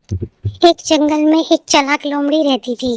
ایک جنگل میں ایک چلاک لومڑی رہتی تھی۔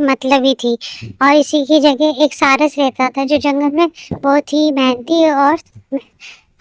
مطلبی تھی۔ اور اسی کی جگہ ایک سارس رہتا تھا جو جنگل میں بہت ہی محنتی اور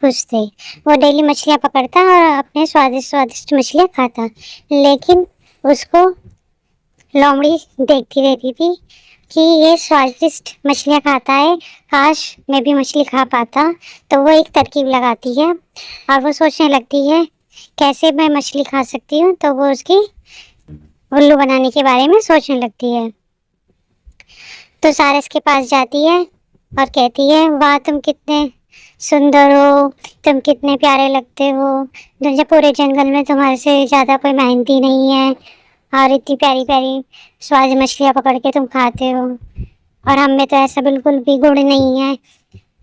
خوش تھے۔ وہ ڈیلی مچھلیاں پکڑتا اور اپنے سوادشٹ مچھلیاں کھاتا، لیکن اس کو لومڑی دیکھتی رہتی تھی کہ یہ سوادشٹ مچھلیاں کھاتا ہے، کاش میں بھی مچھلی کھا پاتا۔ تو وہ ایک ترکیب لگاتی ہے اور وہ سوچنے لگتی ہے کیسے میں مچھلی کھا سکتی ہوں، تو وہ اس کی الو بنانے کے بارے میں سوچنے لگتی ہے۔ تو سارس کے پاس جاتی ہے اور کہتی ہے، واہ تم کتنے سندر ہو، تم کتنے پیارے لگتے ہو، پورے جنگل میں تمہارے سے زیادہ کوئی محنتی نہیں ہے، اور اتنی پیاری پیاری سواد مچھلیاں پکڑ کے تم کھاتے ہو، اور ہم میں تو ایسا بالکل بھی گڑ نہیں ہے۔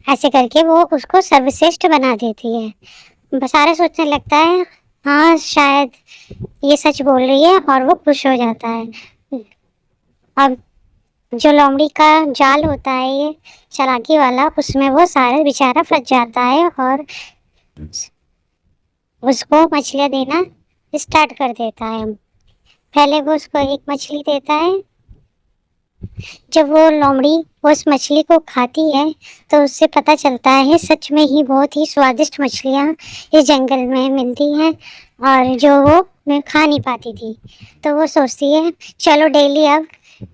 ایسے کر کے وہ اس کو سروشریشٹھ بنا دیتی ہے۔ سارا سوچنے لگتا ہے ہاں شاید یہ سچ بول رہی ہے، اور وہ خوش ہو جاتا ہے۔ اب جو لومڑی کا جال ہوتا ہے یہ چالاکی والا، اس میں وہ سارا بیچارہ پھنس جاتا ہے اور اس کو مچھلیاں دینا اسٹارٹ کر دیتا ہے۔ پہلے وہ اس کو ایک مچھلی دیتا ہے۔ جب وہ لومڑی اس مچھلی کو کھاتی ہے تو اس سے پتہ چلتا ہے سچ میں ہی بہت ہی سوادشٹ مچھلیاں اس جنگل میں ملتی ہیں، اور جو وہ میں کھا نہیں پاتی تھی۔ تو وہ سوچتی ہے چلو ڈیلی اب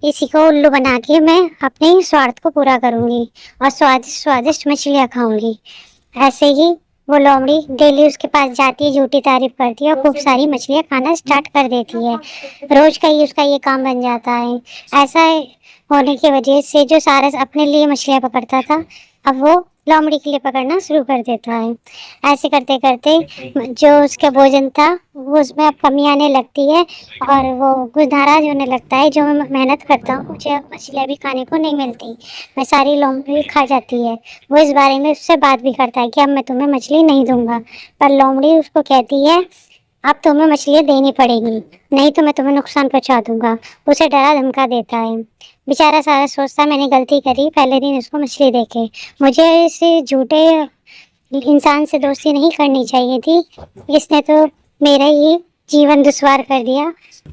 اسی کو الو بنا کے میں اپنے سوارتھ کو پورا کروں گی اور سوادشٹ مچھلیاں کھاؤں گی۔ ایسے ہی وہ لومڑی ڈیلی اس کے پاس جاتی ہے، جھوٹی تعریف کرتی ہے اور خوب ساری مچھلیاں کھانا اسٹارٹ کر دیتی ہے۔ روز کا ہی اس کا یہ کام بن جاتا ہے۔ ایسا ہونے کی وجہ سے جو سارس اپنے لیے مچھلیاں پکڑتا تھا، اب وہ لومڑی کے لیے پکڑنا شروع کر دیتا ہے۔ ایسے کرتے کرتے جو اس کا بھوجن تھا وہ اس میں اب کمی آنے لگتی ہے، اور وہ کچھ ناراض ہونے لگتا ہے، جو میں محنت کرتا ہوں مجھے اب مچھلیاں بھی کھانے کو نہیں ملتی، میں ساری لومڑی کھا جاتی ہے۔ وہ اس بارے میں اس سے بات بھی کرتا ہے کہ اب میں تمہیں مچھلی نہیں دوں گا، پر لومڑی اس کو کہتی ہے اب تمہیں مچھلیاں دینی پڑے گی، نہیں تو میں تمہیں نقصان پہنچا دوں گا۔ اسے ڈرا دھمکا دیتا ہے۔ بیچارہ سارا سوچتا میں نے غلطی کری، پہلے دن اس کو مچھلی دے کے، مجھے اس جھوٹے انسان سے دوستی نہیں کرنی چاہیے تھی، اس نے تو میرا ہی جیون دشوار کر دیا۔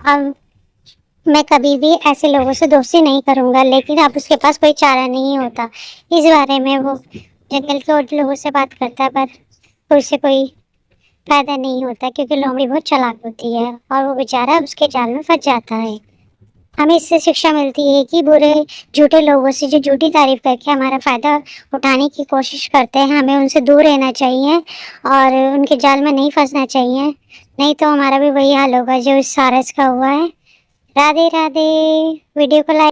اب میں کبھی بھی ایسے لوگوں سے دوستی نہیں کروں گا، لیکن اب اس کے پاس کوئی چارہ نہیں ہوتا۔ اس بارے میں وہ جنگل کے اور لوگوں سے بات کرتا ہے، پر اس سے کوئی فائدہ نہیں ہوتا، کیونکہ لومڑی بہت چالاک ہوتی ہے اور وہ بیچارہ اس کے جال میں پھنس جاتا ہے۔ ہمیں اس سے شکشا ملتی ہے کہ برے جھوٹے لوگوں سے جو جھوٹی تعریف کر کے ہمارا فائدہ اٹھانے کی کوشش کرتے ہیں، ہمیں ان سے دور رہنا چاہیے اور ان کے جال میں نہیں پھنسنا چاہیے، نہیں تو ہمارا بھی وہی حال ہوگا جو اس سارس کا ہوا ہے۔ رادھے رادھے۔ ویڈیو کو لائک